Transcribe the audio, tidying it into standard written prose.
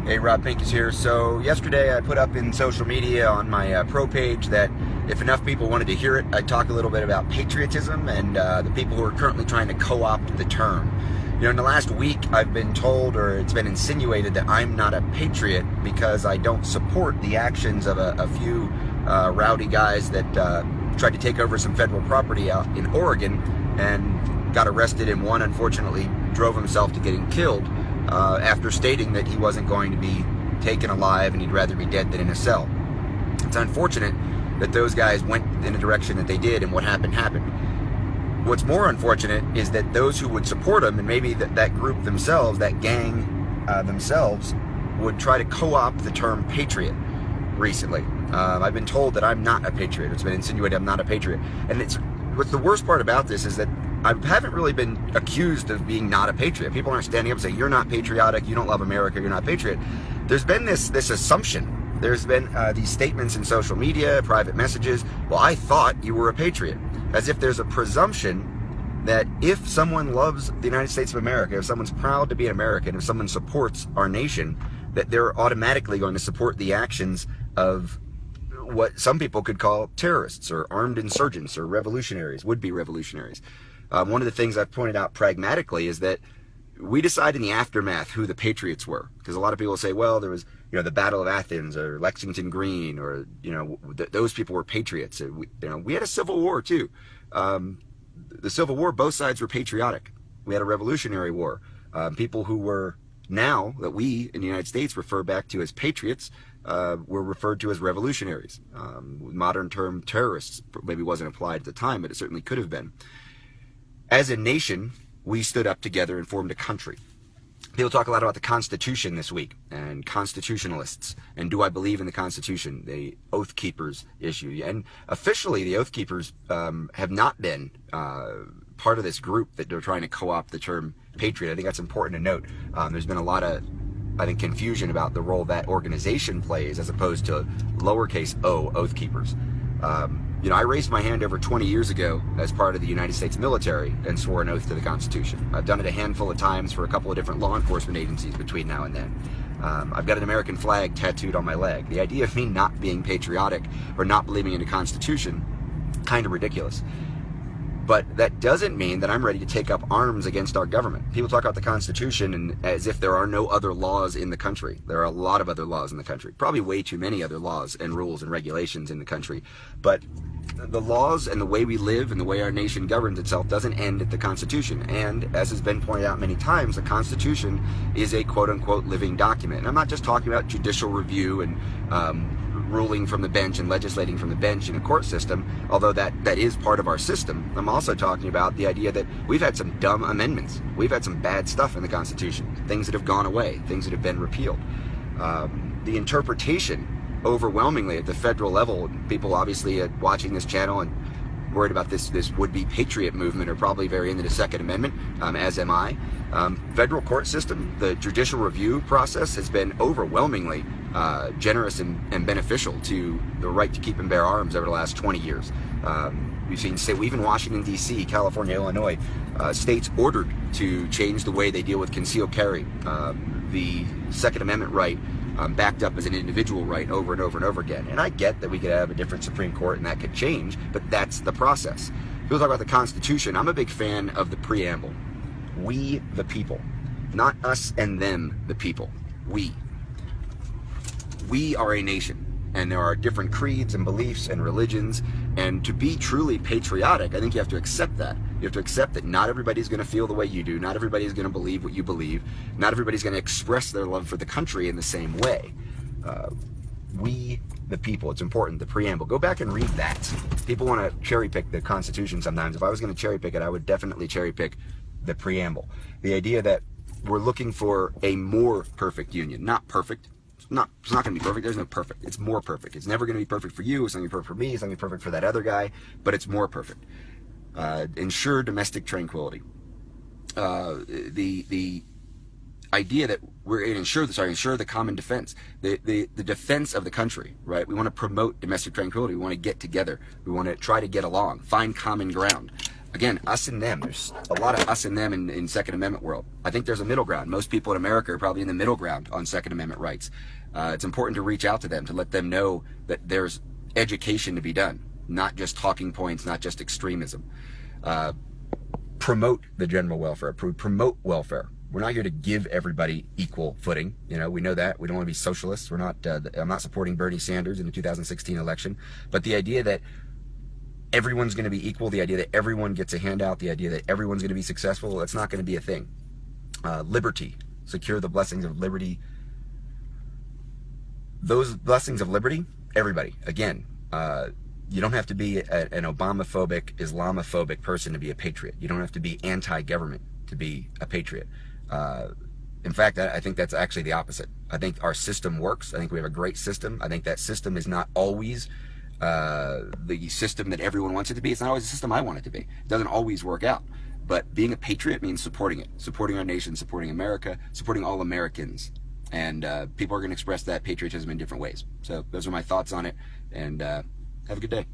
Hey, Rob Pink is here. So yesterday I put up in social media on my pro page that if enough people wanted to hear it, I'd talk a little bit about patriotism and the people who are currently trying to co-opt the term. You know, in the last week I've been told, or it's been insinuated, that I'm not a patriot because I don't support the actions of a few rowdy guys that tried to take over some federal property out in Oregon and got arrested, and one unfortunately drove himself to getting killed after stating that he wasn't going to be taken alive and he'd rather be dead than in a cell. It's unfortunate that those guys went in the direction that they did, and what happened happened. What's more unfortunate is that those who would support them, and maybe that group themselves, that gang themselves, would try to co-opt the term patriot recently. I've been told that I'm not a patriot. It's been insinuated I'm not a patriot. And what's the worst part about this is that I haven't really been accused of being not a patriot. People aren't standing up and saying, you're not patriotic, you don't love America, you're not a patriot. There's been this assumption. There's been these statements in social media, private messages, well, I thought you were a patriot. As if there's a presumption that if someone loves the United States of America, if someone's proud to be an American, if someone supports our nation, that they're automatically going to support the actions of what some people could call terrorists or armed insurgents or revolutionaries, would-be revolutionaries. One of the things I've pointed out pragmatically is that we decide in the aftermath who the Patriots were, because a lot of people say, well, there was, the Battle of Athens or Lexington Green, or those people were patriots. We had a civil war too. The Civil War, both sides were patriotic. We had a Revolutionary War. People who were now that we in the United States refer back to as patriots were referred to as revolutionaries. Modern term terrorists maybe wasn't applied at the time, but it certainly could have been. As a nation, we stood up together and formed a country. People talk a lot about the Constitution this week, and constitutionalists, and do I believe in the Constitution, the Oath Keepers issue. And officially, the Oath Keepers have not been part of this group that they're trying to co-opt the term patriot. I think that's important to note. There's been a lot of, I think, confusion about the role that organization plays as opposed to lowercase o, Oath Keepers. I raised my hand over 20 years ago as part of the United States military and swore an oath to the Constitution. I've done it a handful of times for a couple of different law enforcement agencies between now and then. I've got an American flag tattooed on my leg. The idea of me not being patriotic or not believing in the Constitution, kind of ridiculous. But that doesn't mean that I'm ready to take up arms against our government. People talk about the Constitution and as if there are no other laws in the country. There are a lot of other laws in the country. Probably way too many other laws and rules and regulations in the country. But the laws and the way we live and the way our nation governs itself doesn't end at the Constitution. And as has been pointed out many times, the Constitution is a quote-unquote living document. And I'm not just talking about judicial review and ruling from the bench and legislating from the bench in a court system, although that is part of our system. I'm also talking about the idea that we've had some dumb amendments. We've had some bad stuff in the Constitution, things that have gone away, things that have been repealed. The interpretation overwhelmingly at the federal level, people obviously watching this channel and worried about this would-be patriot movement are probably very into the Second Amendment, as am I. Federal court system, the judicial review process has been overwhelmingly generous and beneficial to the right to keep and bear arms over the last 20 years. We've seen, even Washington, D.C., California, Illinois, states ordered to change the way they deal with concealed carry. The Second Amendment right backed up as an individual right over and over and over again. And I get that we could have a different Supreme Court and that could change, but that's the process. People talk about the Constitution. I'm a big fan of the preamble. We, the people. Not us and them, the people. We. We are a nation. And there are different creeds and beliefs and religions. And to be truly patriotic, I think you have to accept that. You have to accept that not everybody's going to feel the way you do. Not everybody's going to believe what you believe. Not everybody's going to express their love for the country in the same way. We, the people. It's important. The preamble. Go back and read that. People want to cherry pick the Constitution sometimes. If I was going to cherry pick it, I would definitely cherry pick the preamble. The idea that we're looking for a more perfect union. Not perfect. It's not going to be perfect. There's no perfect. It's more perfect. It's never going to be perfect for you. It's not going to be perfect for me. It's not going to be perfect for that other guy. But it's more perfect. Ensure domestic tranquility. The idea that we're ensure the common defense, the defense of the country, right? We want to promote domestic tranquility. We want to get together. We want to try to get along, find common ground. Again, us and them. There's a lot of us and them in Second Amendment world. I think there's a middle ground. Most people in America are probably in the middle ground on Second Amendment rights. It's important to reach out to them, to let them know that there's education to be done, not just talking points, not just extremism. Promote the general welfare, promote welfare. We're not here to give everybody equal footing. You know, we know that. We don't want to be socialists. We're not, I'm not supporting Bernie Sanders in the 2016 election. But the idea that everyone's going to be equal, the idea that everyone gets a handout, the idea that everyone's going to be successful, that's not going to be a thing. Liberty, secure the blessings of liberty. Those blessings of liberty, everybody. Again, you don't have to be an Obamaphobic, Islamophobic person to be a patriot. You don't have to be anti-government to be a patriot. In fact, I think that's actually the opposite. I think our system works. I think we have a great system. I think that system is not always the system that everyone wants it to be. It's not always the system I want it to be. It doesn't always work out. But being a patriot means supporting it, supporting our nation, supporting America, supporting all Americans. And people are going to express that patriotism in different ways. So those are my thoughts on it. And have a good day.